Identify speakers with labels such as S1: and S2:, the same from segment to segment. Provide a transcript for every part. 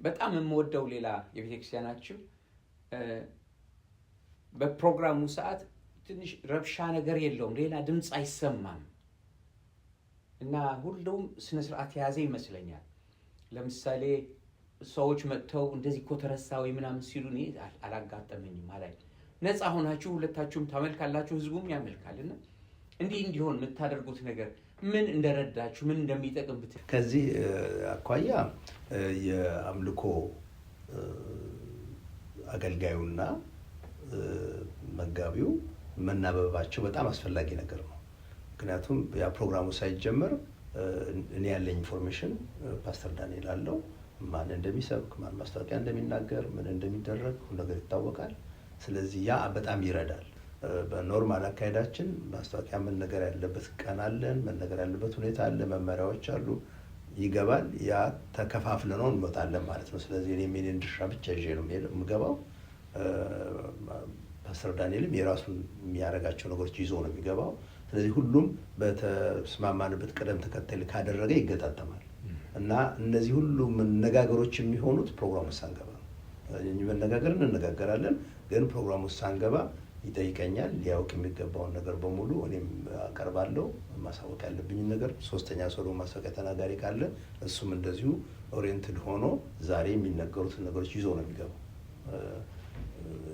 S1: በጣም የምወደው ሌላ የቤተክርስቲያናችሁ በፕሮግራሙ ሰዓት ትንሽ ረብሻ ነገር የለውም፣ ሌላ ድምፅ አይሰማም እና ሁሉም ስነ ስርዓት የያዘ ይመስለኛል። ለምሳሌ ሰዎች መጥተው እንደዚህ እኮ ተረሳ ወይ ምናምን ሲሉ እኔ አላጋጠመኝም ማለት ነፃ ሆናችሁ ሁለታችሁም ታመልካላችሁ፣ ህዝቡም ያመልካልና እንዲህ እንዲሆን የምታደርጉት ነገር ምን እንደረዳችሁ ምን እንደሚጠቅም
S2: ከዚህ አኳያ የአምልኮ አገልጋዩና መጋቢው መናበባቸው በጣም አስፈላጊ ነገር ነው። ምክንያቱም ያ ፕሮግራሙ ሳይጀመር እኔ ያለኝ ኢንፎርሜሽን ፓስተር ዳንኤል አለው፣ ማን እንደሚሰብክ ማን ማስታወቂያ እንደሚናገር ምን እንደሚደረግ ሁሉ ነገር ይታወቃል። ስለዚህ ያ በጣም ይረዳል። በኖርማል አካሄዳችን ማስታወቂያ ምን ነገር ያለበት ቀን አለን፣ ምን ነገር ያለበት ሁኔታ አለ፣ መመሪያዎች አሉ፣ ይገባል። ያ ተከፋፍለ ነው እንወጣለን ማለት ነው። ስለዚህ እኔ ምን ድርሻ ብቻ ይዤ ነው የምገባው። ፓስተር ዳንኤልም የራሱን የሚያደርጋቸው ነገሮች ይዞ ነው የሚገባው። ስለዚህ ሁሉም በተስማማንበት ቅደም ተከተል ካደረገ ይገጣጠማል እና እነዚህ ሁሉ መነጋገሮች የሚሆኑት ፕሮግራሙ ሳንገባ ነው። መነጋገር እንነጋገራለን፣ ግን ፕሮግራሙ ሳንገባ ይጠይቀኛል። ሊያውቅ የሚገባውን ነገር በሙሉ እኔም አቀርባለሁ። ማሳወቅ ያለብኝ ነገር ሶስተኛ ሰው ደግሞ ማሳወቂያ ተናጋሪ ካለ እሱም እንደዚሁ ኦሪየንትድ ሆኖ ዛሬ የሚነገሩትን ነገሮች ይዞ ነው የሚገባው።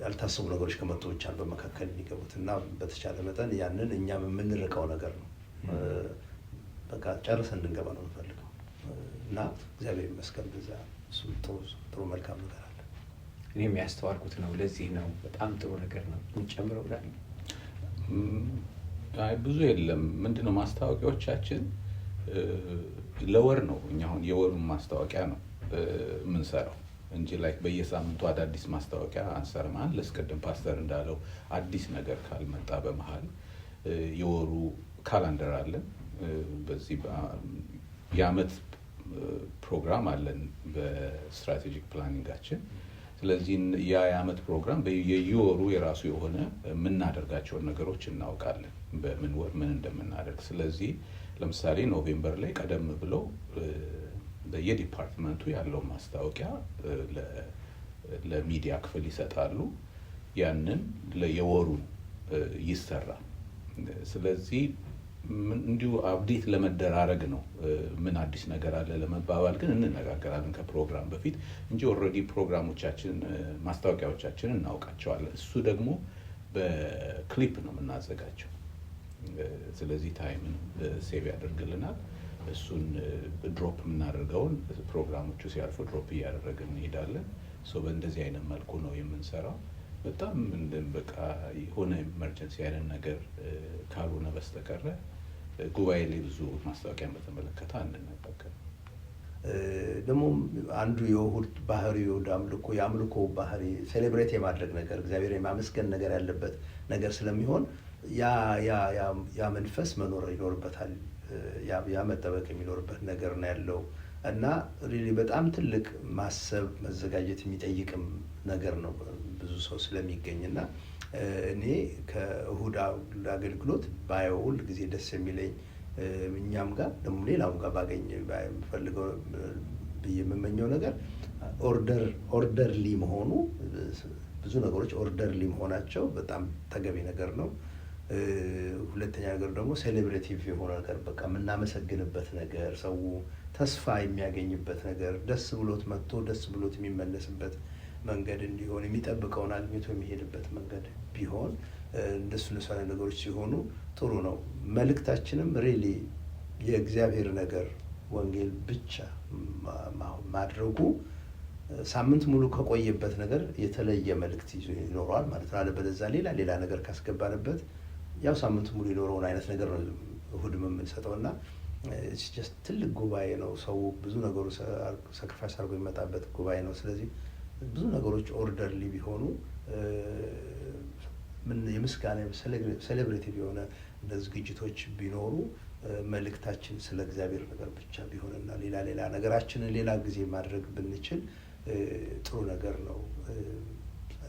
S2: ያልታሰቡ ነገሮች ከመጡ ብቻ በመካከል የሚገቡት እና በተቻለ መጠን ያንን እኛም የምንርቀው ነገር ነው። በቃ ጨርሰን እንድንገባ ነው የምፈልገው እና እግዚአብሔር ይመስገን በዛ እሱ ጥሩ መልካም ነገር አለ።
S1: እኔ የሚያስተዋልኩት ነው። ለዚህ ነው በጣም ጥሩ ነገር ነው። እንጨምረው ዳኒ።
S3: ብዙ የለም። ምንድነው ማስታወቂያዎቻችን ለወር ነው። እኛ አሁን የወሩን ማስታወቂያ ነው የምንሰራው እንጂ ላይክ በየሳምንቱ አዳዲስ ማስታወቂያ አንሰርም። ለስቀደም ፓስተር እንዳለው አዲስ ነገር ካልመጣ በመሃል የወሩ ካላንደር አለን። በዚህ የዓመት ፕሮግራም አለን በስትራቴጂክ ፕላኒንጋችን። ስለዚህ ያ የዓመት ፕሮግራም በየወሩ የራሱ የሆነ የምናደርጋቸውን ነገሮች እናውቃለን፣ በምን ወር ምን እንደምናደርግ። ስለዚህ ለምሳሌ ኖቬምበር ላይ ቀደም ብለው በየዲፓርትመንቱ ያለው ማስታወቂያ ለሚዲያ ክፍል ይሰጣሉ። ያንን ለየወሩ ይሰራል። ስለዚህ እንዲሁ አፕዴት ለመደራረግ ነው። ምን አዲስ ነገር አለ ለመባባል ግን እንነጋገራለን ከፕሮግራም በፊት እንጂ ኦልሬዲ ፕሮግራሞቻችን ማስታወቂያዎቻችን እናውቃቸዋለን። እሱ ደግሞ በክሊፕ ነው የምናዘጋጀው። ስለዚህ ታይምን ሴቭ ያደርግልናል። እሱን ድሮፕ የምናደርገውን ፕሮግራሞቹ ሲያልፉ ድሮፕ እያደረግን እንሄዳለን። በእንደዚህ አይነት መልኩ ነው የምንሰራው። በጣም በቃ የሆነ ኢመርጀንሲ አይነት ነገር ካልሆነ በስተቀረ ጉባኤ ላይ ብዙ ማስታወቂያን በተመለከተ አንነጋገር።
S2: ደግሞ አንዱ የእሑድ ባህሪ የእሑድ አምልኮ የአምልኮ ባህሪ ሴሌብሬት የማድረግ ነገር እግዚአብሔር የማመስገን ነገር ያለበት ነገር ስለሚሆን ያ መንፈስ መኖር ይኖርበታል። ያ መጠበቅ የሚኖርበት ነገር ነው ያለው እና ሪሊ በጣም ትልቅ ማሰብ መዘጋጀት የሚጠይቅም ነገር ነው ብዙ ሰው ስለሚገኝና እኔ ከእሑድ አገልግሎት ባየው ሁል ጊዜ ደስ የሚለኝ እኛም ጋር ደግሞ ሌላውም ጋር ባገኝ ፈልገው ብዬ የምመኘው ነገር ኦርደርሊ መሆኑ፣ ብዙ ነገሮች ኦርደርሊ መሆናቸው በጣም ተገቢ ነገር ነው። ሁለተኛ ነገር ደግሞ ሴሌብሬቲቭ የሆነ ነገር በቃ የምናመሰግንበት ነገር፣ ሰው ተስፋ የሚያገኝበት ነገር፣ ደስ ብሎት መጥቶ ደስ ብሎት የሚመለስበት መንገድ እንዲሆን የሚጠብቀውን አግኝቶ የሚሄድበት መንገድ ቢሆን እንደሱ አይነት ነገሮች ሲሆኑ ጥሩ ነው። መልእክታችንም ሪሊ የእግዚአብሔር ነገር ወንጌል ብቻ ማድረጉ ሳምንት ሙሉ ከቆየበት ነገር የተለየ መልእክት ይዞ ይኖረዋል ማለት ነው። አለበለዚያ ሌላ ነገር ካስገባንበት ያው ሳምንት ሙሉ የኖረውን አይነት ነገር ነው እሑድም የምንሰጠውና ትልቅ ጉባኤ ነው። ሰው ብዙ ነገሩ ሳክሪፋይስ አድርጎ የሚመጣበት ጉባኤ ነው። ስለዚህ ብዙ ነገሮች ኦርደርሊ ቢሆኑ የምስጋና ሴሌብሬቲቭ የሆነ ዝግጅቶች ቢኖሩ መልእክታችን ስለ እግዚአብሔር ነገር ብቻ ቢሆንና ሌላ ነገራችንን ሌላ ጊዜ ማድረግ ብንችል ጥሩ ነገር ነው።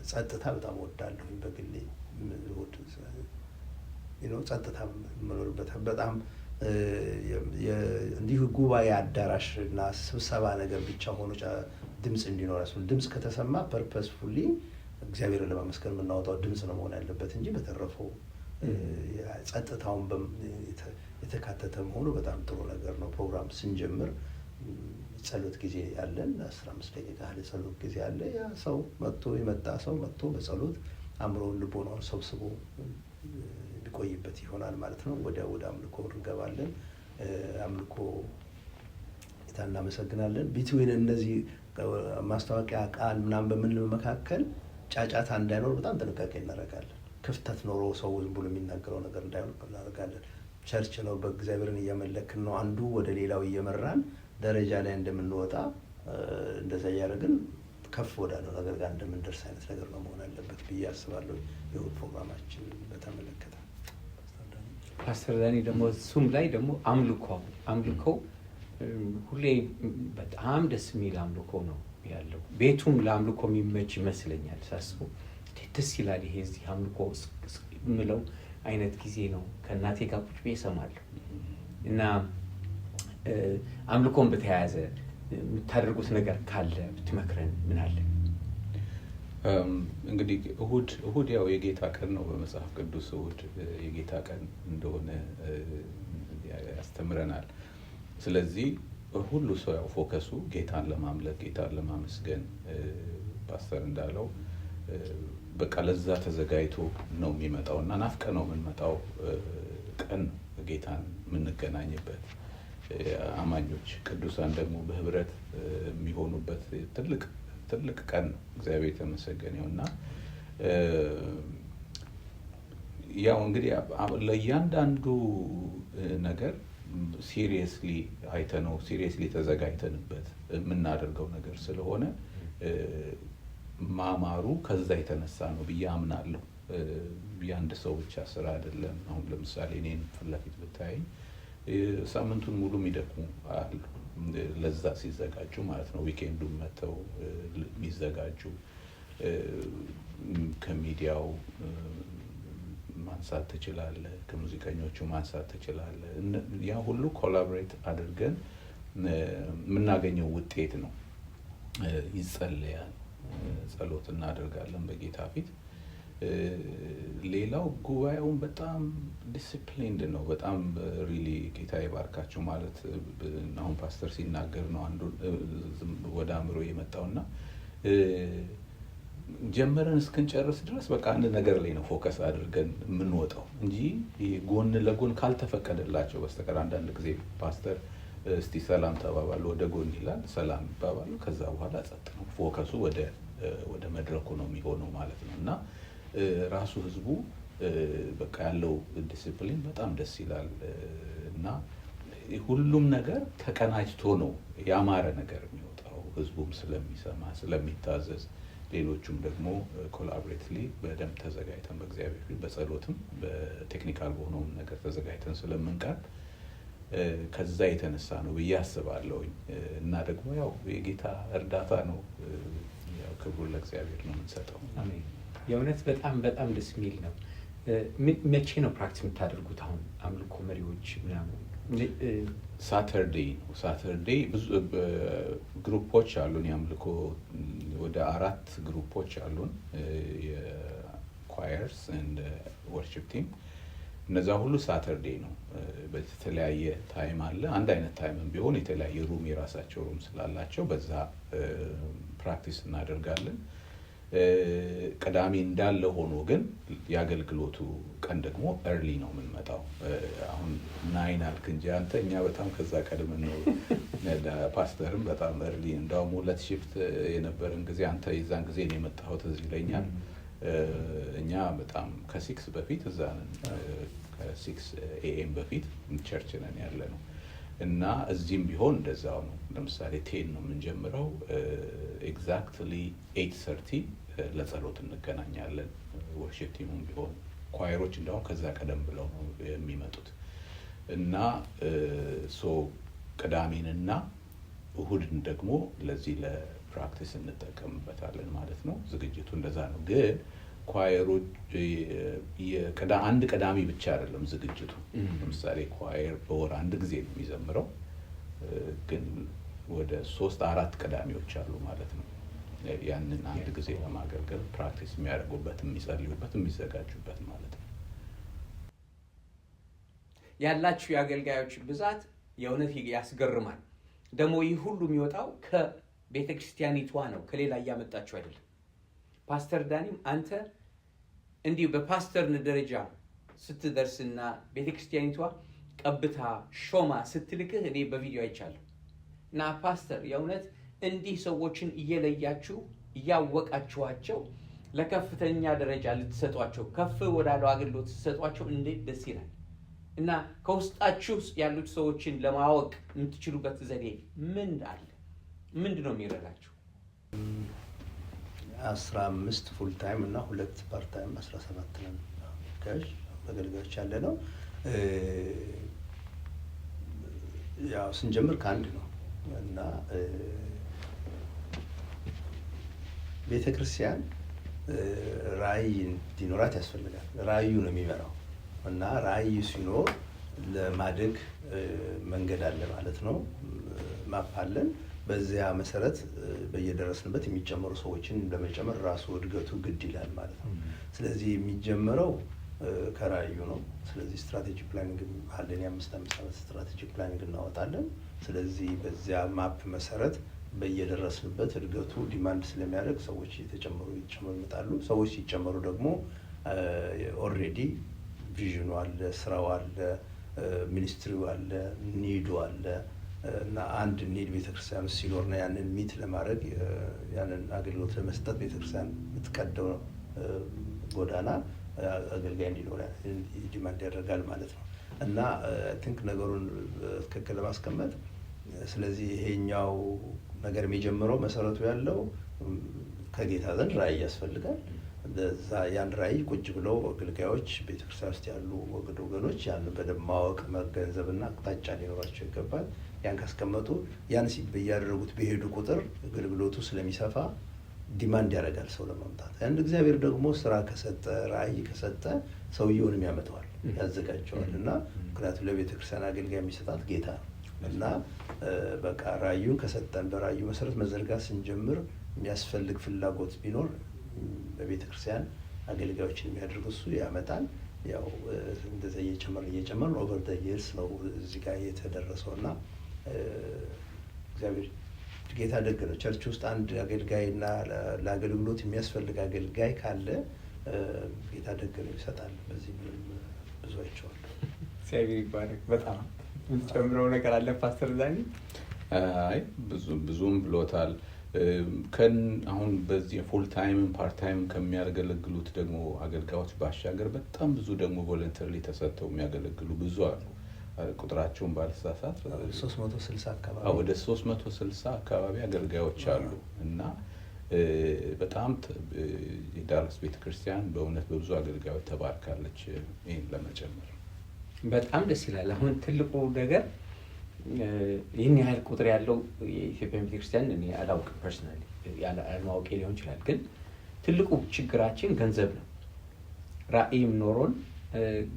S2: ጸጥታ በጣም እወዳለሁ በግሌ። ጸጥታ መኖርበት በጣም እንዲሁ ጉባኤ አዳራሽ እና ስብሰባ ነገር ብቻ ሆኖ ድምፅ እንዲኖር ድምፅ ከተሰማ ፐርፐስፉሊ እግዚአብሔርን ለማመስገን የምናወጣው ድምፅ ነው መሆን ያለበት እንጂ በተረፈው ጸጥታውን የተካተተ መሆኑ በጣም ጥሩ ነገር ነው። ፕሮግራም ስንጀምር ጸሎት ጊዜ ያለን 15 ደቂቃ ያህል ጸሎት ጊዜ አለ። ያ ሰው የመጣ ሰው መጥቶ በጸሎት አእምሮውን ልቦናውን ሰብስቦ ሊቆይበት ይሆናል ማለት ነው። ወደ አምልኮ እንገባለን። አምልኮ ጌታ እናመሰግናለን። ቢትዊን እነዚህ ማስታወቂያ ቃል ምናምን በምንለው መካከል ጫጫታ እንዳይኖር በጣም ጥንቃቄ እናደርጋለን። ክፍተት ኖሮ ሰው ዝም ብሎ የሚናገረው ነገር እንዳይኖር እናደርጋለን። ቸርች ነው፣ በእግዚአብሔርን እያመለክን ነው፣ አንዱ ወደ ሌላው እየመራን ደረጃ ላይ እንደምንወጣ እንደዛ እያደረግን ከፍ ወዳለው ነገር ጋር እንደምንደርስ አይነት ነገር ነው መሆን አለበት ብዬ አስባለሁ። የእሑድ ፕሮግራማችን በተመለከተ
S1: ፓስተር ዳኒ ደግሞ እሱም ላይ ደግሞ አምልኮ ሁሌ በጣም ደስ የሚል አምልኮ ነው ያለው። ቤቱም ለአምልኮ የሚመች ይመስለኛል ሳስበው። ደስ ይላል። ይሄ እዚህ አምልኮ የምለው አይነት ጊዜ ነው። ከእናቴ ጋር ቁጭ ብዬ እሰማለሁ እና አምልኮን በተያያዘ የምታደርጉት ነገር ካለ ብትመክረን ምን አለ?
S3: እንግዲህ እሑድ ያው የጌታ ቀን ነው። በመጽሐፍ ቅዱስ እሑድ የጌታ ቀን እንደሆነ ያስተምረናል። ስለዚህ ሁሉ ሰው ያው ፎከሱ ጌታን ለማምለክ ጌታን ለማመስገን ፓስተር እንዳለው በቃ ለዛ ተዘጋጅቶ ነው የሚመጣው እና ናፍቀ ነው የምንመጣው ቀን ጌታን የምንገናኝበት አማኞች ቅዱሳን ደግሞ በህብረት የሚሆኑበት ትልቅ ቀን ነው። እግዚአብሔር የተመሰገነው እና ያው እንግዲህ ለእያንዳንዱ ነገር ሲሪየስሊ አይተነው ሲሪየስሊ ተዘጋጅተንበት የምናደርገው ነገር ስለሆነ ማማሩ ከዛ የተነሳ ነው ብዬ አምናለሁ። የአንድ ሰው ብቻ ስራ አይደለም። አሁን ለምሳሌ እኔን ፊት ለፊት ብታይ ሳምንቱን ሙሉ የሚደክሙ አሉ ለዛ ሲዘጋጁ ማለት ነው። ዊኬንዱን መተው የሚዘጋጁ ከሚዲያው ማንሳት ትችላለህ፣ ከሙዚቀኞቹ ማንሳት ትችላለህ። ያ ሁሉ ኮላቦሬት አድርገን የምናገኘው ውጤት ነው። ይጸለያል፣ ጸሎት እናደርጋለን በጌታ ፊት። ሌላው ጉባኤውን በጣም ዲሲፕሊንድ ነው። በጣም ሪሊ ጌታ ይባርካቸው ማለት አሁን ፓስተር ሲናገር ነው አንዱ ወደ አእምሮ የመጣውና ጀመረን እስክንጨርስ ድረስ በቃ አንድ ነገር ላይ ነው ፎከስ አድርገን የምንወጣው እንጂ ጎን ለጎን ካልተፈቀደላቸው በስተቀር አንዳንድ ጊዜ ፓስተር እስቲ ሰላም ተባባሉ ወደ ጎን ይላል፣ ሰላም ይባባሉ፣ ከዛ በኋላ ጸጥ ነው። ፎከሱ ወደ መድረኩ ነው የሚሆነው ማለት ነው። እና ራሱ ህዝቡ በቃ ያለው ዲሲፕሊን በጣም ደስ ይላል እና ሁሉም ነገር ተቀናጅቶ ነው ያማረ ነገር የሚወጣው። ህዝቡም ስለሚሰማ ስለሚታዘዝ፣ ሌሎቹም ደግሞ ኮላቦሬትሊ በደንብ ተዘጋጅተን በእግዚአብሔር ፊት በጸሎትም በቴክኒካል በሆነውም ነገር ተዘጋጅተን ስለምንቀርብ ከዛ የተነሳ ነው ብዬ አስባለሁኝ። እና ደግሞ ያው የጌታ እርዳታ ነው። ያው ክብሩን ለእግዚአብሔር ነው የምንሰጠው።
S1: አሜን። የእውነት በጣም ደስ የሚል ነው። መቼ ነው ፕራክቲስ የምታደርጉት? አሁን አምልኮ መሪዎች ምናምን
S3: ሳተርዴይ ነው። ሳተርዴይ ብዙ ግሩፖች አሉን። የአምልኮ ወደ 4 ግሩፖች አሉን፣ የኳየርስ ኤንድ ወርሺፕ ቲም። እነዛ ሁሉ ሳተርዴይ ነው። በተለያየ ታይም አለ። አንድ አይነት ታይምም ቢሆን የተለያየ ሩም የራሳቸው ሩም ስላላቸው በዛ ፕራክቲስ እናደርጋለን። ቅዳሜ እንዳለ ሆኖ ግን የአገልግሎቱ ቀን ደግሞ early ነው የምንመጣው። አሁን 9 አልክ እንጂ አንተ እኛ በጣም ከዛ ቀድመን ነው። ፓስተርም በጣም early እንደውም 2 shift የነበረን ጊዜ አንተ የዛን ጊዜ ነው የመጣኸው ትዝ ይለኛል። እኛ በጣም ከ6 በፊት እዛ ነን። ከ6 AM በፊት ቸርች ነን ያለ ነው እና እዚህም ቢሆን እንደዛው ነው። ለምሳሌ 10 ነው የምንጀምረው። ኤግዛክትሊ 8:30 ለጸሎት እንገናኛለን። ወርሺፕ ቲሙም ቢሆን ኳየሮች እንደውም ከዛ ቀደም ብለው ነው የሚመጡት እና ቅዳሜንና እሁድን ደግሞ ለዚህ ለፕራክቲስ እንጠቀምበታለን ማለት ነው። ዝግጅቱ እንደዛ ነው። ግን ኳየሮች አንድ ቀዳሚ ብቻ አይደለም ዝግጅቱ። ለምሳሌ ኳየር በወር አንድ ጊዜ ነው የሚዘምረው፣ ግን ወደ 3-4 ቀዳሚዎች አሉ ማለት ነው። ያንን አንድ ጊዜ ለማገልገል ፕራክቲስ የሚያደርጉበት፣ የሚጸልዩበት፣ የሚዘጋጁበት ማለት ነው።
S1: ያላችሁ የአገልጋዮች ብዛት የእውነት ያስገርማል። ደግሞ ይህ ሁሉ የሚወጣው ከቤተክርስቲያኒቷ ነው፣ ከሌላ እያመጣችሁ አይደለም። ፓስተር ዳኒም አንተ እንዲሁ በፓስተርን ደረጃ ስትደርስና ቤተክርስቲያኒቷ ቀብታ ሾማ ስትልክህ እኔ በቪዲዮ አይቻለሁ። እና ፓስተር የእውነት እንዲህ ሰዎችን እየለያችሁ እያወቃችኋቸው ለከፍተኛ ደረጃ ልትሰጧቸው፣ ከፍ ወዳለው አገልግሎት ልትሰጧቸው እንዴት ደስ ይላል። እና ከውስጣችሁ ያሉት ሰዎችን ለማወቅ የምትችሉበት ዘዴ ምን አለ? ምንድን ነው የሚረዳችሁ?
S2: 15 ፉል ታይም እና 2 ፓርት ታይም 17 ነን አገልጋዮች ያለ ነው። ያው ስንጀምር ከአንድ ነው እና ቤተክርስቲያን ራዕይ እንዲኖራት ያስፈልጋል። ራዕዩ ነው የሚመራው እና ራዕይ ሲኖር ለማደግ መንገድ አለ ማለት ነው። ማፕ አለን። በዚያ መሰረት በየደረስንበት የሚጨመሩ ሰዎችን ለመጨመር ራሱ እድገቱ ግድ ይላል ማለት ነው። ስለዚህ የሚጀመረው ከራዕዩ ነው። ስለዚህ ስትራቴጂክ ፕላኒንግ አለን። የ5 ዓመት ስትራቴጂክ ፕላኒንግ እናወጣለን። ስለዚህ በዚያ ማፕ መሰረት በየደረስንበት እድገቱ ዲማንድ ስለሚያደርግ ሰዎች እየተጨመሩ ይመጣሉ። ሰዎች ሲጨመሩ ደግሞ ኦልሬዲ ቪዥኑ አለ፣ ስራው አለ፣ ሚኒስትሪው አለ፣ ኒዱ አለ እና አንድ ኒድ ቤተክርስቲያን ውስጥ ሲኖር ነው ያንን ሚት ለማድረግ ያንን አገልግሎት ለመስጠት ቤተክርስቲያን የምትቀደው ጎዳና አገልጋይ እንዲኖር ዲማንድ ያደርጋል ማለት ነው። እና ቲንክ ነገሩን ትክክል ለማስቀመጥ ስለዚህ ይሄኛው ነገር የሚጀምረው መሰረቱ ያለው ከጌታ ዘንድ ራዕይ ያስፈልጋል። ያን ራዕይ ቁጭ ብለው አገልጋዮች ቤተክርስቲያን ውስጥ ያሉ ወገኖች ያን በደንብ ማወቅ መገንዘብና አቅጣጫ ሊኖራቸው ይገባል። ያን ካስቀመጡ ያን እያደረጉት በሄዱ ቁጥር አገልግሎቱ ስለሚሰፋ ዲማንድ ያደርጋል ሰው ለማምጣት። አንድ እግዚአብሔር ደግሞ ስራ ከሰጠ ራዕይ ከሰጠ ሰውየውንም ያመጣዋል፣ ያዘጋጀዋል። እና ምክንያቱም ለቤተክርስቲያን አገልጋይ የሚሰጣት ጌታ ነው። እና በቃ ራዕዩን ከሰጠን በራዕዩ መሰረት መዘርጋት ስንጀምር የሚያስፈልግ ፍላጎት ቢኖር በቤተክርስቲያን አገልጋዮችን የሚያደርጉ እሱ ያመጣል። ያው እንደዛ እየጨመርን ኦቨር ዘ ይርስ ነው እዚህ ጋር የተደረሰው። እና እግዚአብሔር ጌታ ደግ ነው። ቸርች ውስጥ አንድ አገልጋይና ለአገልግሎት የሚያስፈልግ አገልጋይ ካለ ጌታ ደግ ነው፣ ይሰጣል። በዚህ ብዙ አይቼዋለሁ።
S1: እግዚአብሔር ይባረክ። በጣም የምትጨምረው ነገር አለ ፓስተር ዳኒ?
S3: አይ ብዙም ብሎታል። አሁን በዚህ ፉል ታይም ፓርት ታይም ከሚያገለግሉት ደግሞ አገልጋዮች ባሻገር በጣም ብዙ ደግሞ ቮለንተሪ ተሰጥተው የሚያገለግሉ ብዙ አሉ። ቁጥራቸውን ባልሳሳት
S2: 360 አካባቢ
S3: ወደ 360 አካባቢ አገልጋዮች አሉ። እና በጣም የዳላስ ቤተክርስቲያን በእውነት በብዙ አገልጋዮች ተባርካለች። ይህን ለመጨመር
S1: በጣም ደስ ይላል። አሁን ትልቁ ነገር ይህን ያህል ቁጥር ያለው የኢትዮጵያ ቤተክርስቲያን እኔ አላውቅም፣ ፐርሰናሊ አለማወቄ ሊሆን ይችላል። ግን ትልቁ ችግራችን ገንዘብ ነው። ራዕይም ኖሮን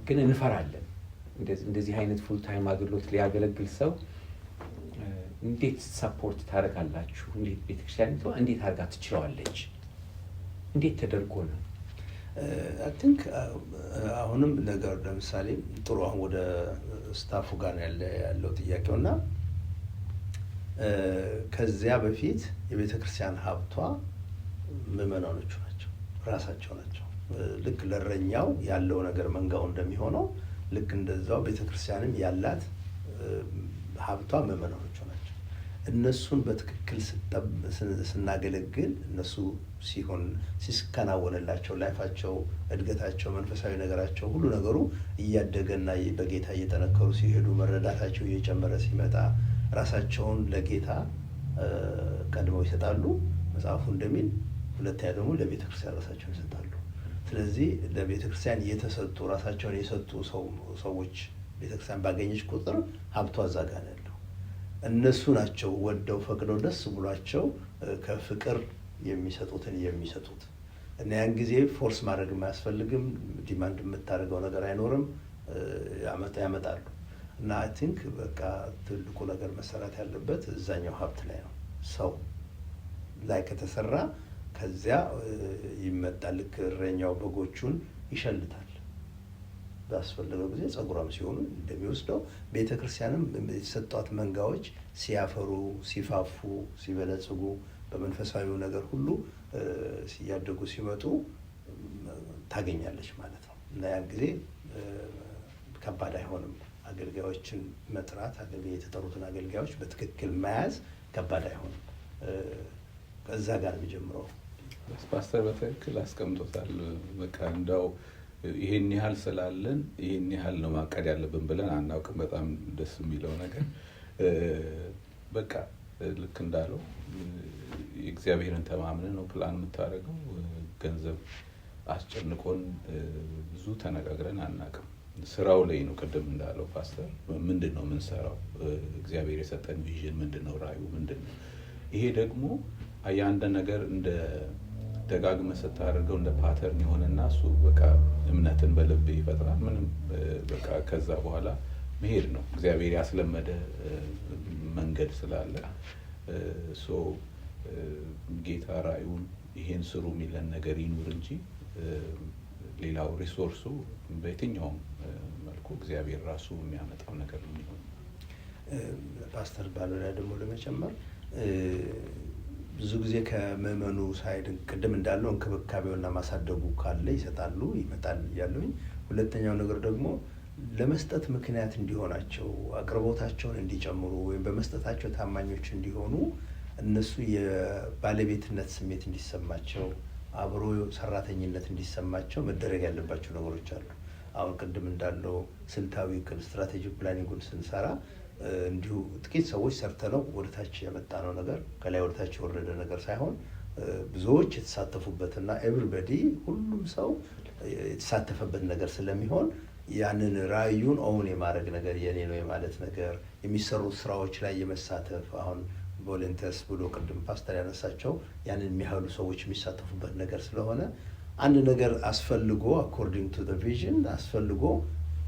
S1: ግን እንፈራለን። እንደዚህ አይነት ፉል ታይም አገልግሎት ሊያገለግል ሰው እንዴት ሰፖርት ታደርጋላችሁ? እንዴት ቤተክርስቲያኒቷ እንዴት አድርጋ ትችለዋለች? እንዴት ተደርጎ ነው?
S2: አይ ቲንክ አሁንም ነገር ለምሳሌ ጥሩ አሁን ወደ ስታፉ ጋር ያለው ጥያቄው እና ከዚያ በፊት የቤተክርስቲያን ሀብቷ ምዕመናኖቹ ናቸው፣ ራሳቸው ናቸው። ልክ ለእረኛው ያለው ነገር መንጋው እንደሚሆነው ልክ እንደዛው ቤተክርስቲያንም ያላት ሀብቷ ምዕመናኖቹ ናቸው። እነሱን በትክክል ስናገለግል እነሱ ሲከናወንላቸው ላይፋቸው፣ እድገታቸው፣ መንፈሳዊ ነገራቸው ሁሉ ነገሩ እያደገና በጌታ እየጠነከሩ ሲሄዱ መረዳታቸው እየጨመረ ሲመጣ ራሳቸውን ለጌታ ቀድመው ይሰጣሉ መጽሐፉ እንደሚል። ሁለተኛ ደግሞ ለቤተክርስቲያን ራሳቸውን ይሰጣሉ። ስለዚህ ለቤተክርስቲያን የተሰጡ ራሳቸውን የሰጡ ሰዎች ቤተክርስቲያን ባገኘች ቁጥር ሀብቷ እዛ ጋር ነው ያለው። እነሱ ናቸው ወደው ፈቅደው ደስ ብሏቸው ከፍቅር የሚሰጡት። እና ያን ጊዜ ፎርስ ማድረግ የማያስፈልግም፣ ዲማንድ የምታደርገው ነገር አይኖርም፣ ያመጣሉ። እና አይ ቲንክ በቃ ትልቁ ነገር መሰራት ያለበት እዛኛው ሀብት ላይ ነው። ሰው ላይ ከተሰራ ከዚያ ይመጣል። ልክ እረኛው በጎቹን ይሸልታል፣ ባስፈለገው ጊዜ ጸጉራም ሲሆኑ እንደሚወስደው ቤተክርስቲያንም የተሰጧት መንጋዎች ሲያፈሩ፣ ሲፋፉ፣ ሲበለጽጉ በመንፈሳዊው ነገር ሁሉ ሲያደጉ ሲመጡ ታገኛለች ማለት ነው። እና ያን ጊዜ ከባድ አይሆንም። አገልጋዮችን መጥራት፣ የተጠሩትን አገልጋዮች በትክክል መያዝ ከባድ አይሆንም። ከዛ ጋር የሚጀምረው
S3: ፓስተር በትክክል አስቀምጦታል። በቃ እንዳው ይሄን ያህል ስላለን ይሄን ያህል ነው ማቀድ ያለብን ብለን አናውቅም። በጣም ደስ የሚለው ነገር በቃ ልክ እንዳለው እግዚአብሔርን ተማምነን ነው ፕላን የምታደርገው። ገንዘብ አስጨንቆን ብዙ ተነጋግረን አናውቅም። ስራው ላይ ነው። ቅድም እንዳለው ፓስተር ምንድን ነው የምንሰራው? እግዚአብሔር የሰጠን ቪዥን ምንድን ነው? ራዕዩ ምንድን ነው? ይሄ ደግሞ የአንድ ነገር እንደ ደጋግመህ ስታደርገው እንደ ፓተርን የሆነና እሱ በቃ እምነትን በልብ ይፈጥራል። ምንም በቃ ከዛ በኋላ መሄድ ነው። እግዚአብሔር ያስለመደ መንገድ ስላለ ጌታ ራዕዩን ይሄን ስሩ የሚለን ነገር ይኑር እንጂ ሌላው ሪሶርሱ በየትኛውም መልኩ እግዚአብሔር ራሱ የሚያመጣው ነገር ነው የሚሆነው።
S2: ፓስተር ባሎላ ደግሞ ለመጨመር ብዙ ጊዜ ከምዕመኑ ሳይድ ቅድም እንዳለው እንክብካቤውና ማሳደጉ ካለ ይሰጣሉ፣ ይመጣል እያለሁኝ። ሁለተኛው ነገር ደግሞ ለመስጠት ምክንያት እንዲሆናቸው አቅርቦታቸውን እንዲጨምሩ ወይም በመስጠታቸው ታማኞች እንዲሆኑ እነሱ የባለቤትነት ስሜት እንዲሰማቸው አብሮ ሰራተኝነት እንዲሰማቸው መደረግ ያለባቸው ነገሮች አሉ። አሁን ቅድም እንዳለው ስልታዊ ስትራቴጂክ ፕላኒንጉን ስንሰራ እንዲሁ ጥቂት ሰዎች ሰርተነው ወደታች ያመጣነው ነገር ከላይ ወደታች የወረደ ነገር ሳይሆን ብዙዎች የተሳተፉበትና ኤቭሪባዲ ሁሉም ሰው የተሳተፈበት ነገር ስለሚሆን ያንን ራዕዩን ኦውን የማድረግ ነገር የኔ ነው የማለት ነገር የሚሰሩት ስራዎች ላይ የመሳተፍ አሁን ቮለንተርስ ብሎ ቅድም ፓስተር ያነሳቸው ያንን የሚያህሉ ሰዎች የሚሳተፉበት ነገር ስለሆነ አንድ ነገር አስፈልጎ አኮርዲንግ ቱ ዘ ቪዥን አስፈልጎ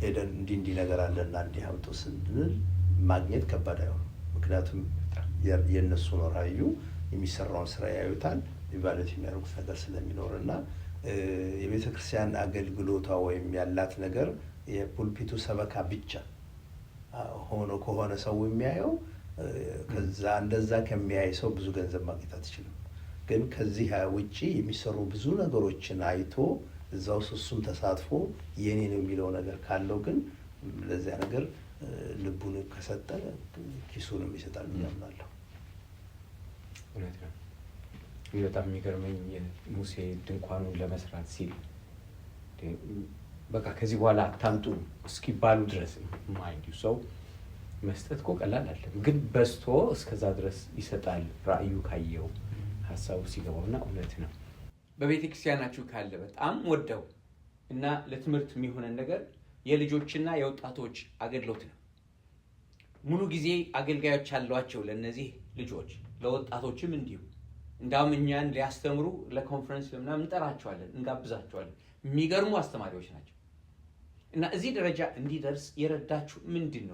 S2: ሄደን እንዲህ ነገር አለና እንዲህ አምጡ ስንል ማግኘት ከባድ አይሆንም። ምክንያቱም የእነሱ ነው ራዕዩ፣ የሚሰራውን ስራ ያዩታል፣ ኢቫሉዌት የሚያደርጉት ነገር ስለሚኖር እና የቤተክርስቲያን አገልግሎቷ ወይም ያላት ነገር የፑልፒቱ ሰበካ ብቻ ሆኖ ከሆነ ሰው የሚያየው ከዛ እንደዛ ከሚያይ ሰው ብዙ ገንዘብ ማግኘት አትችልም። ግን ከዚህ ውጪ የሚሰሩ ብዙ ነገሮችን አይቶ እዛ ውስጥ እሱም ተሳትፎ የኔ ነው የሚለው ነገር ካለው ግን ለዚያ ነገር ልቡን ከሰጠ ኪሱንም ይሰጣል ያምናለሁ።
S1: እውነት ነው። በጣም የሚገርመኝ ሙሴ ድንኳኑን ለመስራት ሲል በቃ ከዚህ በኋላ አታምጡ እስኪባሉ ድረስ ማይንድ ዩ ሰው መስጠት እኮ ቀላል አይደለም፣ ግን በስቶ እስከዛ ድረስ ይሰጣል። ራዕዩ ካየው ሀሳቡ ሲገባውና እውነት ነው። በቤተ ክርስቲያናችሁ ካለ በጣም ወደው እና ለትምህርት የሚሆነን ነገር የልጆችና የወጣቶች አገልግሎት ነው። ሙሉ ጊዜ አገልጋዮች አሏቸው ለነዚህ ልጆች፣ ለወጣቶችም እንዲሁ። እንዳውም እኛን ሊያስተምሩ ለኮንፈረንስ ምናምን እንጠራቸዋለን፣ እንጋብዛቸዋለን። የሚገርሙ አስተማሪዎች ናቸው። እና እዚህ ደረጃ እንዲደርስ የረዳችሁ ምንድን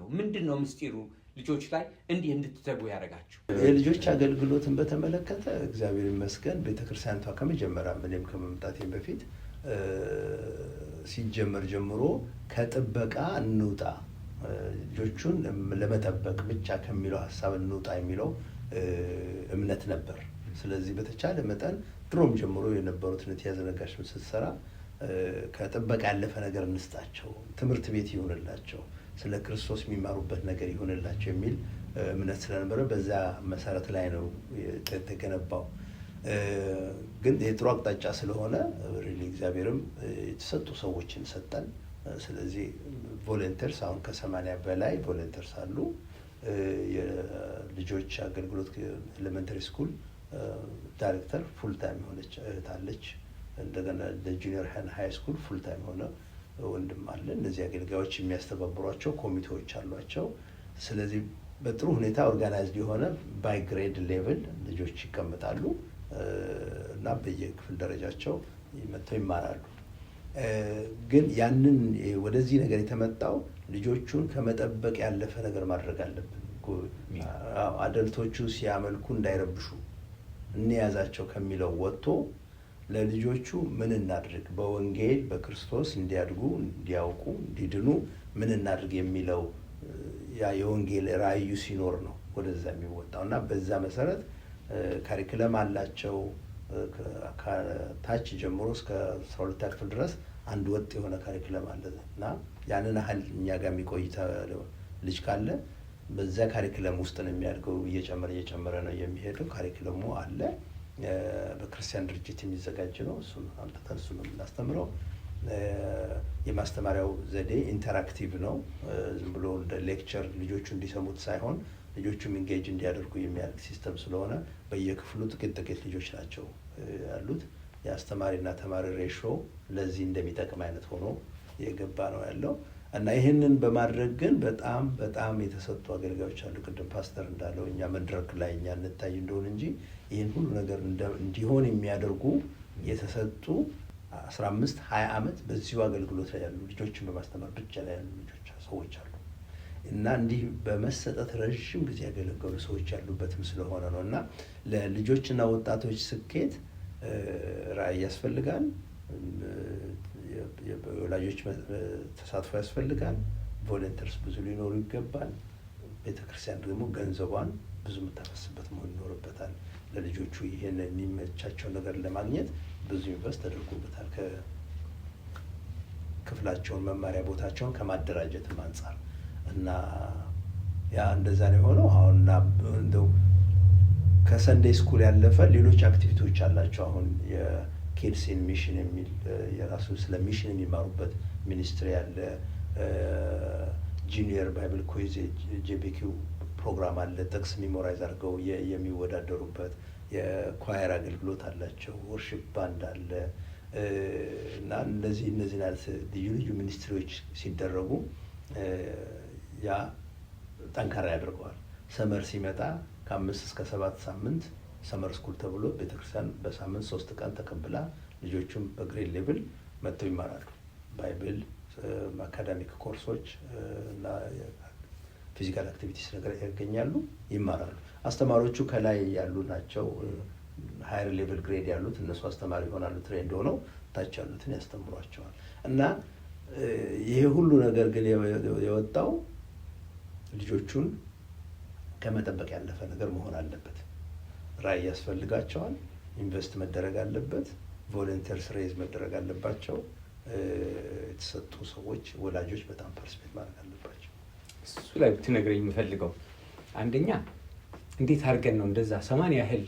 S1: ነው ምስጢሩ? ልጆች ላይ እንዲህ እንድትተጉ ያደረጋችሁ?
S2: የልጆች አገልግሎትን በተመለከተ እግዚአብሔር ይመስገን ቤተክርስቲያኗ ከመጀመሪያ እኔም ከመምጣቴም በፊት ሲጀመር ጀምሮ ከጥበቃ እንውጣ፣ ልጆቹን ለመጠበቅ ብቻ ከሚለው ሀሳብ እንውጣ የሚለው እምነት ነበር። ስለዚህ በተቻለ መጠን ድሮም ጀምሮ የነበሩትን የተያዘነጋሽም ስትሰራ ከጥበቃ ያለፈ ነገር እንስጣቸው፣ ትምህርት ቤት ይሆንላቸው፣ ስለ ክርስቶስ የሚማሩበት ነገር ይሆንላቸው የሚል እምነት ስለነበረ በዛ መሰረት ላይ ነው የተገነባው። ግን የጥሩ አቅጣጫ ስለሆነ ሪሊ እግዚአብሔርም የተሰጡ ሰዎችን ሰጠን። ስለዚህ ቮለንተርስ አሁን ከ80 በላይ ቮለንተርስ አሉ። የልጆች አገልግሎት ኤሌመንተሪ ስኩል ዳይሬክተር ፉል ታይም የሆነች እህት አለች። እንደገና ለጁኒየር ሃይ ስኩል ፉል ታይም ሆነ ወንድም አለ። እነዚህ አገልጋዮች የሚያስተባብሯቸው ኮሚቴዎች አሏቸው። ስለዚህ በጥሩ ሁኔታ ኦርጋናይዝድ የሆነ ባይ ግሬድ ሌቭል ልጆች ይቀመጣሉ እና በየክፍል ደረጃቸው መጥተው ይማራሉ። ግን ያንን ወደዚህ ነገር የተመጣው ልጆቹን ከመጠበቅ ያለፈ ነገር ማድረግ አለብን። አደልቶቹ ሲያመልኩ እንዳይረብሹ እንያዛቸው ከሚለው ወጥቶ ለልጆቹ ምን እናድርግ፣ በወንጌል በክርስቶስ እንዲያድጉ እንዲያውቁ እንዲድኑ ምን እናድርግ የሚለው ያ የወንጌል ራእዩ ሲኖር ነው ወደዛ የሚወጣው እና በዛ መሰረት ካሪኩለም አላቸው። ከታች ጀምሮ እስከ 12ኛ ክፍል ድረስ አንድ ወጥ የሆነ ካሪኩለም አለ እና ያንን ያህል እኛ ጋር የሚቆይ ልጅ ካለ በዛ ካሪኩለም ውስጥ ነው የሚያድገው። እየጨመረ ነው የሚሄደው። ካሪኩለሙ አለ። በክርስቲያን ድርጅት የሚዘጋጅ ነው። እሱን አምጥተን እሱን ነው የምናስተምረው። የማስተማሪያው ዘዴ ኢንተራክቲቭ ነው። ዝም ብሎ እንደ ሌክቸር ልጆቹ እንዲሰሙት ሳይሆን ልጆቹም ኢንጌጅ እንዲያደርጉ የሚያደርግ ሲስተም ስለሆነ በየክፍሉ ጥቂት ልጆች ናቸው ያሉት። የአስተማሪና ተማሪ ሬሾ ለዚህ እንደሚጠቅም አይነት ሆኖ የገባ ነው ያለው እና ይህንን በማድረግ ግን በጣም የተሰጡ አገልጋዮች አሉ። ቅድም ፓስተር እንዳለው እኛ መድረክ ላይ እኛ እንታይ እንደሆን እንጂ ይህን ሁሉ ነገር እንዲሆን የሚያደርጉ የተሰጡ 15-20 ዓመት በዚሁ አገልግሎት ላይ ያሉ ልጆችን በማስተማር ብቻ ላይ ያሉ ሰዎች አሉ እና እንዲህ በመሰጠት ረዥም ጊዜ ያገለገሉ ሰዎች ያሉበትም ስለሆነ ነው እና ለልጆችና ወጣቶች ስኬት ራዕይ ያስፈልጋል። የወላጆች ተሳትፎ ያስፈልጋል። ቮለንተርስ ብዙ ሊኖሩ ይገባል። ቤተክርስቲያን ደግሞ ገንዘቧን ብዙ የምታፈስበት መሆን ይኖርበታል። ለልጆቹ ይሄን የሚመቻቸው ነገር ለማግኘት ብዙ ኢንቨስት ተደርጎበታል። ክፍላቸውን መማሪያ ቦታቸውን ከማደራጀትም አንጻር እና ያ እንደዛ ነው የሆነው። አሁን እንደው ከሰንዴይ ስኩል ያለፈ ሌሎች አክቲቪቲዎች አላቸው። አሁን የኪድስ ኢን ሚሽን የሚል የራሱ ስለ ሚሽን የሚማሩበት ሚኒስትሪ ያለ፣ ጁኒየር ባይብል ኩዊዝ ጄቢኪው ፕሮግራም አለ። ጥቅስ ሚሞራይዝ አድርገው የሚወዳደሩበት የኳየር አገልግሎት አላቸው። ወርሺፕ ባንድ አለ እና እነዚህ አይነት ልዩ ሚኒስትሪዎች ሲደረጉ ያ ጠንካራ ያደርገዋል። ሰመር ሲመጣ ከ5 እስከ 7 ሳምንት ሰመር ስኩል ተብሎ ቤተክርስቲያን በሳምንት 3 ቀን ተቀብላ ልጆቹም በግሬድ ሌቭል መጥተው ይማራሉ። ባይብል፣ አካዳሚክ ኮርሶች እና ፊዚካል አክቲቪቲስ ነገር ያገኛሉ፣ ይማራሉ። አስተማሪዎቹ ከላይ ያሉ ናቸው። ሃየር ሌቭል ግሬድ ያሉት እነሱ አስተማሪ ይሆናሉ። ትሬንድ ሆነው ታች ያሉትን ያስተምሯቸዋል። እና ይሄ ሁሉ ነገር ግን የወጣው ልጆቹን ከመጠበቅ ያለፈ ነገር መሆን አለበት። ራዕይ ያስፈልጋቸዋል። ኢንቨስት መደረግ አለበት። ቮለንተርስ ሬዝ መደረግ አለባቸው። የተሰጡ ሰዎች ወላጆች በጣም ፐርስፔክት ማድረግ አለባቸው።
S1: እሱ ላይ ብትነግረኝ የምፈልገው አንደኛ እንዴት አድርገን ነው እንደዛ 80 ያህል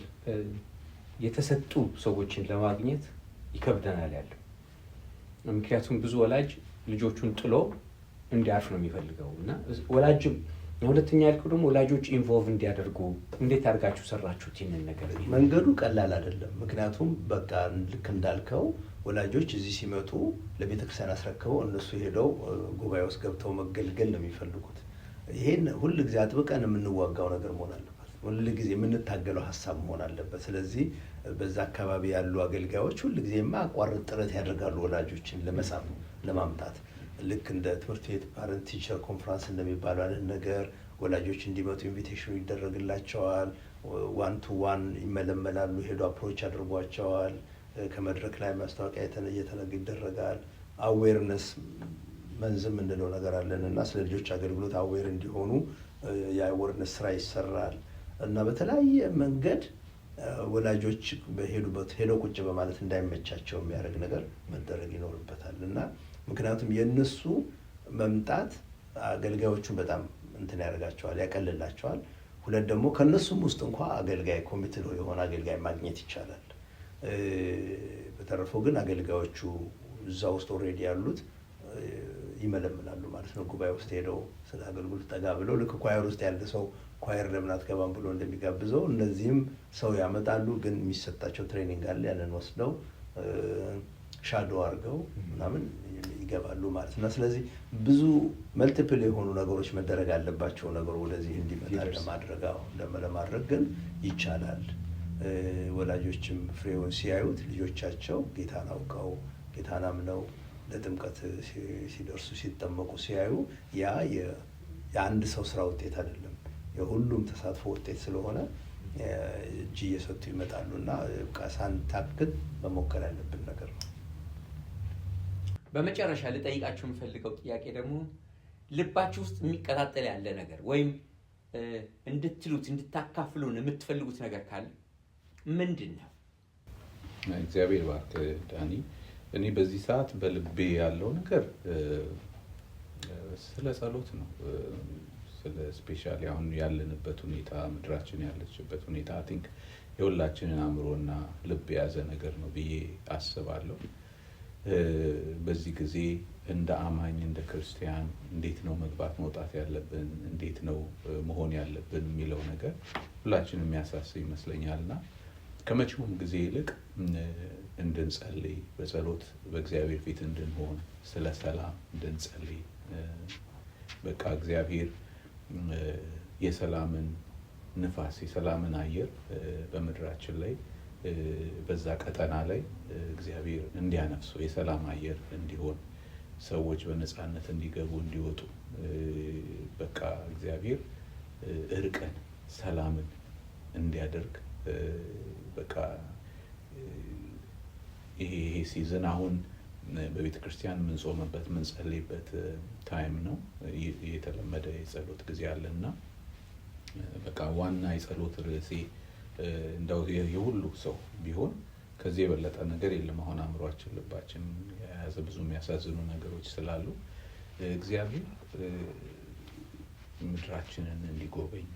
S1: የተሰጡ ሰዎችን ለማግኘት ይከብደናል ያለው። ምክንያቱም ብዙ ወላጅ ልጆቹን ጥሎ እንዲያርፍ ነው የሚፈልገው እና ወላጅም ሁለተኛ ያልከው ደግሞ ወላጆች ኢንቮልቭ እንዲያደርጉ እንዴት አድርጋችሁ ሰራችሁት ይህንን ነገር?
S2: መንገዱ ቀላል አይደለም። ምክንያቱም በቃ ልክ እንዳልከው ወላጆች እዚህ ሲመጡ ለቤተክርስቲያን አስረክበው እነሱ ሄደው ጉባኤ ውስጥ ገብተው መገልገል ነው የሚፈልጉት። ይሄን ሁሉ ጊዜ አጥብቀን የምንዋጋው ነገር መሆን አለበት። ሁሉ ጊዜ የምንታገለው ሀሳብ መሆን አለበት። ስለዚህ በዛ አካባቢ ያሉ አገልጋዮች ሁሉ ጊዜ የማያቋርጥ ጥረት ያደርጋሉ ወላጆችን ለመሳብ ለማምጣት። ልክ እንደ ትምህርት ቤት ፓረንት ቲቸር ኮንፈረንስ እንደሚባለው አይነት ነገር ወላጆች እንዲመጡ ኢንቪቴሽኑ ይደረግላቸዋል። 1-to-1 ይመለመላሉ። ሄዶ አፕሮች አድርጓቸዋል። ከመድረክ ላይ ማስታወቂያ እየተነገረ ይደረጋል። አዌርነስ መንዝም እንለው ነገር አለን እና ስለ ልጆች አገልግሎት አዌር እንዲሆኑ የአዌርነስ ስራ ይሰራል እና በተለያየ መንገድ ወላጆች በሄዱበት ሄደው ቁጭ በማለት እንዳይመቻቸው የሚያደርግ ነገር መደረግ ይኖርበታል እና ምክንያቱም የነሱ መምጣት አገልጋዮቹን በጣም እንትን ያደርጋቸዋል፣ ያቀልላቸዋል። ሁለት ደግሞ ከነሱም ውስጥ እንኳን አገልጋይ ኮሚትድ የሆነ አገልጋይ ማግኘት ይቻላል። በተረፈው ግን አገልጋዮቹ እዛ ውስጥ ኦልሬዲ ያሉት ይመለምላሉ ማለት ነው። ጉባኤ ውስጥ ሄደው ስለ አገልግሎት ጠጋ ብለው ልክ ኳየር ውስጥ ያለ ሰው ኳየር ለምን አትገባም ብሎ እንደሚጋብዘው እነዚህም ሰው ያመጣሉ። ግን የሚሰጣቸው ትሬኒንግ አለ። ያንን ወስደው ሻዶ አድርገው ምናምን ይገባሉ ማለት ነው። ስለዚህ ብዙ መልቲፕል የሆኑ ነገሮች መደረግ አለባቸው። ነገሩ ወደዚህ እንዲመጣ ለማድረግ ግን ይቻላል። ወላጆችም ፍሬውን ሲያዩት ልጆቻቸው ጌታን አውቀው ጌታን አምነው ለጥምቀት ሲደርሱ ሲጠመቁ ሲያዩ ያ የአንድ ሰው ስራ ውጤት አይደለም፣ የሁሉም ተሳትፎ ውጤት ስለሆነ እጅ እየሰጡ ይመጣሉ እና ሳንታክት መሞከር ያለብን ነገር ነው።
S1: በመጨረሻ ልጠይቃችሁ የምፈልገው ጥያቄ ደግሞ ልባችሁ ውስጥ የሚቀጣጠል ያለ ነገር ወይም እንድትሉት እንድታካፍሉን የምትፈልጉት ነገር ካለ ምንድን ነው?
S3: እግዚአብሔር ባርክ ዳኒ። እኔ በዚህ ሰዓት በልቤ ያለው ነገር ስለ ጸሎት ነው። ስለ ስፔሻሊ አሁን ያለንበት ሁኔታ ምድራችን ያለችበት ሁኔታ አይ ቲንክ የሁላችንን አእምሮና ልብ የያዘ ነገር ነው ብዬ አስባለሁ። በዚህ ጊዜ እንደ አማኝ እንደ ክርስቲያን እንዴት ነው መግባት መውጣት ያለብን፣ እንዴት ነው መሆን ያለብን የሚለው ነገር ሁላችንም የሚያሳስብ ይመስለኛልና ከመቼውም ጊዜ ይልቅ እንድንጸልይ በጸሎት በእግዚአብሔር ፊት እንድንሆን ስለ ሰላም እንድንጸልይ በቃ እግዚአብሔር የሰላምን ንፋስ የሰላምን አየር በምድራችን ላይ በዛ ቀጠና ላይ እግዚአብሔር እንዲያነፍሰው የሰላም አየር እንዲሆን ሰዎች በነፃነት እንዲገቡ እንዲወጡ በቃ እግዚአብሔር እርቅን ሰላምን እንዲያደርግ በቃ ይሄ ሲዝን አሁን በቤተ ክርስቲያን የምንጾምበት የምንጸልይበት ታይም ነው። የተለመደ የጸሎት ጊዜ አለና በቃ ዋና የጸሎት ርዕሴ እንደው የሁሉ ሰው ቢሆን ከዚህ የበለጠ ነገር የለም። አሁን አእምሯችን ልባችን የያዘ ብዙ የሚያሳዝኑ ነገሮች ስላሉ እግዚአብሔር ምድራችንን እንዲጎበኝ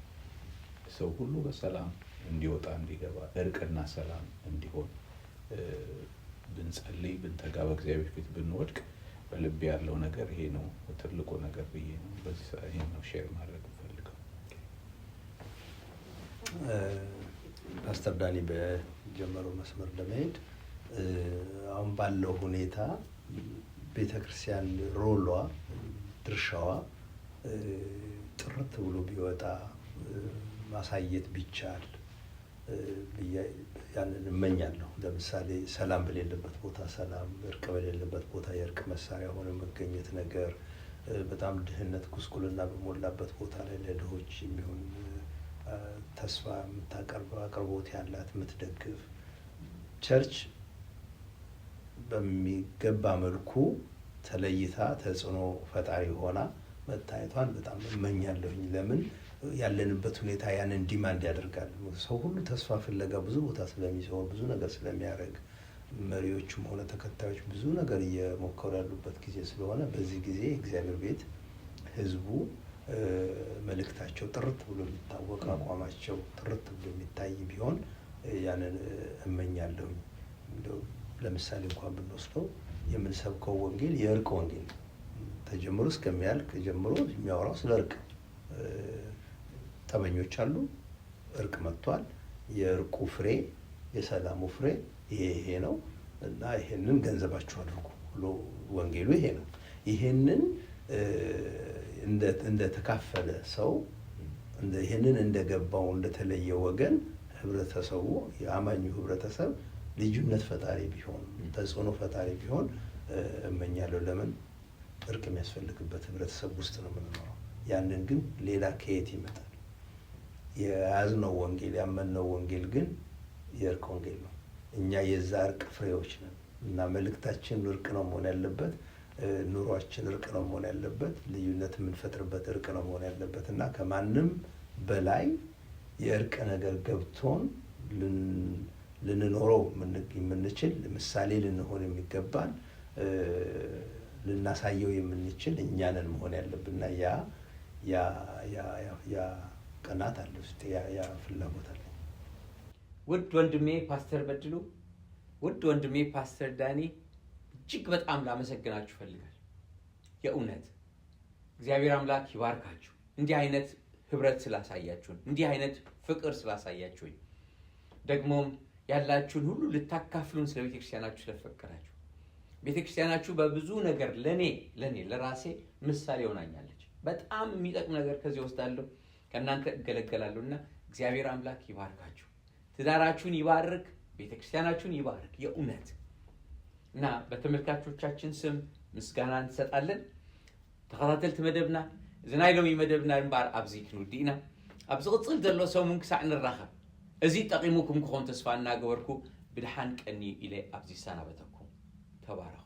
S3: ሰው ሁሉ በሰላም እንዲወጣ እንዲገባ እርቅና ሰላም እንዲሆን ብንጸልይ ብንተጋ በእግዚአብሔር ፊት ብንወድቅ በልብ ያለው ነገር ይሄ ነው ትልቁ ነገር ብዬ ነው በዚህ ሰዓት ይሄን ነው ሼር ማድረግ ፈልገው።
S2: ፓስተር ዳኒ በጀመረው መስመር ለመሄድ አሁን ባለው ሁኔታ ቤተክርስቲያን ሮሏ ድርሻዋ ጥርት ብሎ ቢወጣ ማሳየት ቢቻል ያንን እመኛለሁ። ለምሳሌ ሰላም በሌለበት ቦታ ሰላም፣ እርቅ በሌለበት ቦታ የእርቅ መሳሪያ ሆነ መገኘት ነገር፣ በጣም ድህነት ጉስቁልና በሞላበት ቦታ ላይ ለድሆች የሚሆን ተስፋ የምታቀርብ አቅርቦት ያላት የምትደግፍ ቸርች በሚገባ መልኩ ተለይታ ተጽዕኖ ፈጣሪ ሆና መታየቷን በጣም እመኛለሁኝ። ለምን ያለንበት ሁኔታ ያንን ዲማንድ ያደርጋል። ሰው ሁሉ ተስፋ ፍለጋ ብዙ ቦታ ስለሚሰው ብዙ ነገር ስለሚያደርግ መሪዎቹም ሆነ ተከታዮች ብዙ ነገር እየሞከሩ ያሉበት ጊዜ ስለሆነ በዚህ ጊዜ እግዚአብሔር ቤት ህዝቡ መልእክታቸው ጥርት ብሎ የሚታወቅ አቋማቸው ጥርት ብሎ የሚታይ ቢሆን ያንን እመኛለሁ። ለምሳሌ እንኳን ብንወስደው የምንሰብከው ወንጌል የእርቅ ወንጌል ተጀምሮ እስከሚያልቅ ጀምሮ የሚያወራው ስለ እርቅ። ጠበኞች አሉ፣ እርቅ መጥቷል። የእርቁ ፍሬ የሰላሙ ፍሬ ይሄ ነው እና ይሄንን ገንዘባችሁ አድርጉ ብሎ ወንጌሉ ይሄ ነው። ይሄንን እንደ ተካፈለ ሰው ይሄንን እንደገባው እንደተለየ ወገን ህብረተሰቡ የአማኙ ህብረተሰብ ልዩነት ፈጣሪ ቢሆን ተጽዕኖ ፈጣሪ ቢሆን እመኛለሁ። ለምን እርቅ የሚያስፈልግበት ህብረተሰብ ውስጥ ነው የምንኖረው። ያንን ግን ሌላ ከየት ይመጣል? የያዝነው ወንጌል ያመንነው ወንጌል ግን የእርቅ ወንጌል ነው። እኛ የዛ እርቅ ፍሬዎች ነን እና መልእክታችን እርቅ ነው መሆን ያለበት። ኑሯችን እርቅ ነው መሆን ያለበት። ልዩነት የምንፈጥርበት እርቅ ነው መሆን ያለበት እና ከማንም በላይ የእርቅ ነገር ገብቶን ልንኖረው የምንችል ምሳሌ ልንሆን የሚገባን ልናሳየው የምንችል እኛንን መሆን ያለብንና ያ ቀናት አለ ውስጥ ያ ፍላጎት አለ።
S1: ውድ ወንድሜ ፓስተር በድሉ፣ ውድ ወንድሜ ፓስተር ዳኒ እጅግ በጣም ላመሰግናችሁ ፈልጋለሁ። የእውነት እግዚአብሔር አምላክ ይባርካችሁ። እንዲህ አይነት ህብረት ስላሳያችሁን፣ እንዲህ አይነት ፍቅር ስላሳያችሁኝ፣ ደግሞም ያላችሁን ሁሉ ልታካፍሉን ስለ ቤተክርስቲያናችሁ ስለፈቀዳችሁ። ቤተክርስቲያናችሁ በብዙ ነገር ለኔ ለራሴ ምሳሌ ሆናኛለች። በጣም የሚጠቅም ነገር ከዚህ ወስዳለሁ፣ ከእናንተ እገለገላለሁና እግዚአብሔር አምላክ ይባርካችሁ። ትዳራችሁን ይባርክ፣ ቤተክርስቲያናችሁን ይባርክ የእውነት እና በተመልካቾቻችን ስም ምስጋና እንሰጣለን። ተኸታተልቲ መደብና ዝናይሎም መደብና እንባር አብዚ ክንውዲና አብዚ ቅጽል ዘሎ ሰሙን ክሳዕ ንራኸብ እዚ ጠቂሙኩም ክኾን ተስፋ እናገበርኩ ብድሓን ቀኒ ኢለ አብዚ ሰናበተኩም ተባረኹ።